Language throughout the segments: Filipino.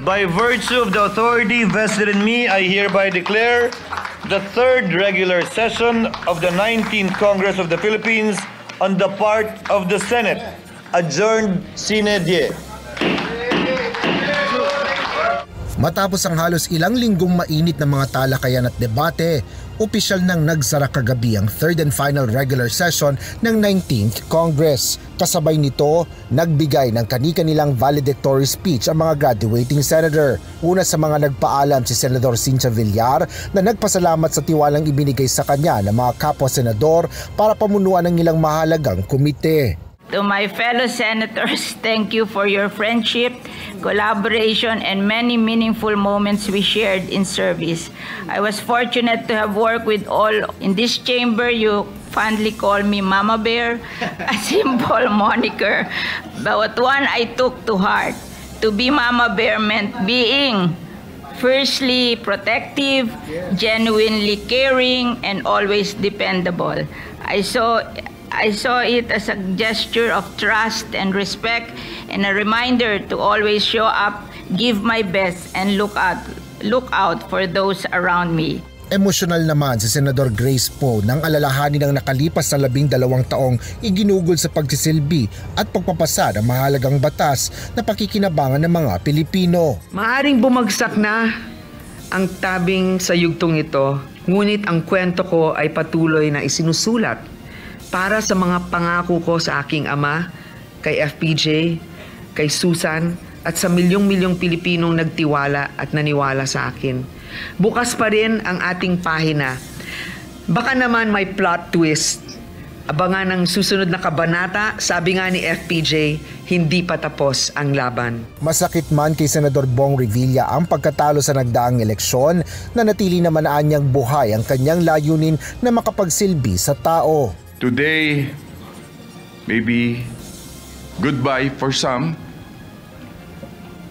By virtue of the authority vested in me, I hereby declare the third regular session of the 19th Congress of the Philippines on the part of the Senate adjourned sine die. Matapos ang halos ilang linggong mainit na mga talakayan at debate, opisyal nang nagsara kagabi ang third and final regular session ng 19th Congress. Kasabay nito, nagbigay ng kani-kanilang valedictory speech ang mga graduating senator. Una sa mga nagpaalam si Senador Cynthia Villar na nagpasalamat sa tiwalang ibinigay sa kanya ng mga kapwa-senador para pamunuan ng ilang mahalagang komite. To my fellow senators, thank you for your friendship, collaboration, and many meaningful moments we shared in service. I was fortunate to have worked with all in this chamber. You fondly call me Mama Bear, a simple moniker, but one I took to heart. To be Mama Bear meant being firstly protective, genuinely caring, and always dependable. I saw it as a gesture of trust and respect and a reminder to always show up, give my best, and look out for those around me. Emosyonal naman si Senador Grace Poe nang alalahanin ang nakalipas na 12 taong iginugol sa pagsisilbi at pagpapasa ng mahalagang batas na pakikinabangan ng mga Pilipino. Maaring bumagsak na ang tabing sa yugtong ito, ngunit ang kwento ko ay patuloy na isinusulat para sa mga pangako ko sa aking ama, kay FPJ, kay Susan, at sa milyong-milyong Pilipinong nagtiwala at naniwala sa akin. Bukas pa rin ang ating pahina. Baka naman may plot twist. Abangan ang susunod na kabanata, sabi nga ni FPJ, hindi pa tapos ang laban. Masakit man kay Senador Bong Revilla ang pagkatalo sa nagdaang eleksyon, na natili naman anyang buhay ang kanyang layunin na makapagsilbi sa tao. Today, maybe goodbye for some,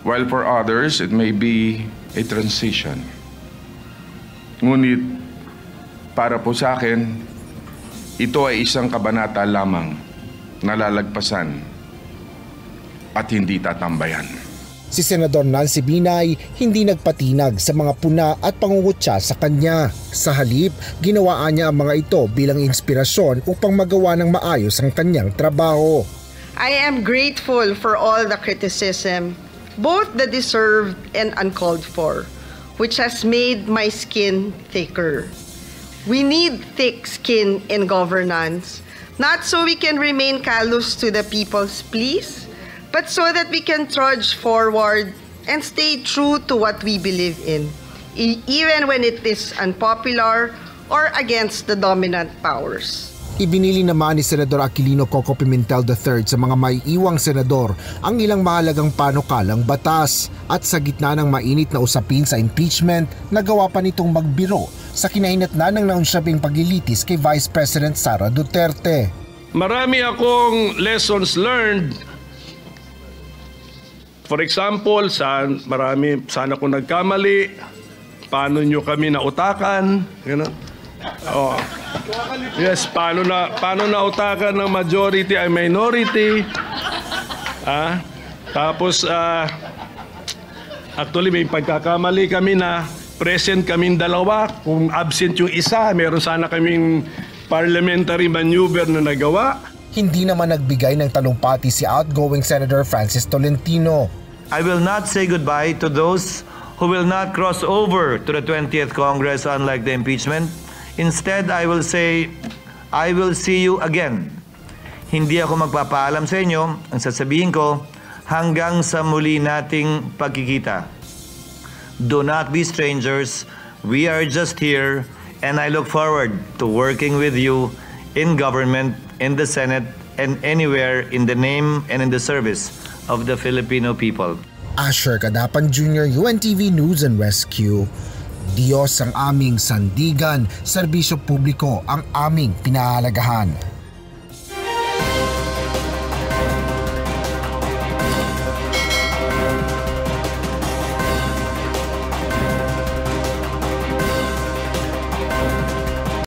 while for others, it may be a transition. Ngunit, para po sa akin, ito ay isang kabanata lamang na lalagpasan at hindi tatambayan. Si Senador Nancy Binay hindi nagpatinag sa mga puna at pangungutya sa kanya. Sa halip, ginawaan niya ang mga ito bilang inspirasyon upang magawa ng maayos ang kanyang trabaho. I am grateful for all the criticism, both the deserved and uncalled for, which has made my skin thicker. We need thick skin in governance, not so we can remain callous to the people's pleas, but so that we can trudge forward and stay true to what we believe in, even when it is unpopular or against the dominant powers. Ibinili naman ni Senador Aquilino Coco Pimentel III sa mga maiiwang senador ang ilang mahalagang panukalang batas, at sa gitna ng mainit na usapin sa impeachment, nagawa pa nitong magbiro sa kinahinatnan ng naunsyabing paglilitis kay Vice President Sara Duterte. Marami akong lessons learned. For example, sana kung nagkamali, paano nyo kami nautakan? Oh. Yes, paano nautakan ng majority ay minority? Tapos, actually may pagkakamali kami na present kaming dalawa. Kung absent yung isa, meron sana kaming parliamentary maneuver na nagawa. Hindi naman nagbigay ng talumpati si outgoing Senator Francis Tolentino. I will not say goodbye to those who will not cross over to the 20th Congress unlike the impeachment. Instead, I will say, I will see you again. Hindi ako magpapaalam sa inyo. Ang sasabihin ko, hanggang sa muli nating pagkikita. Do not be strangers. We are just here, and I look forward to working with you in government, in the Senate, and anywhere in the name and in the service of the Filipino people. Asher Cadapan Jr., UNTV News and Rescue. Diyos ang aming sandigan, serbisyo publiko ang aming pinahalagahan.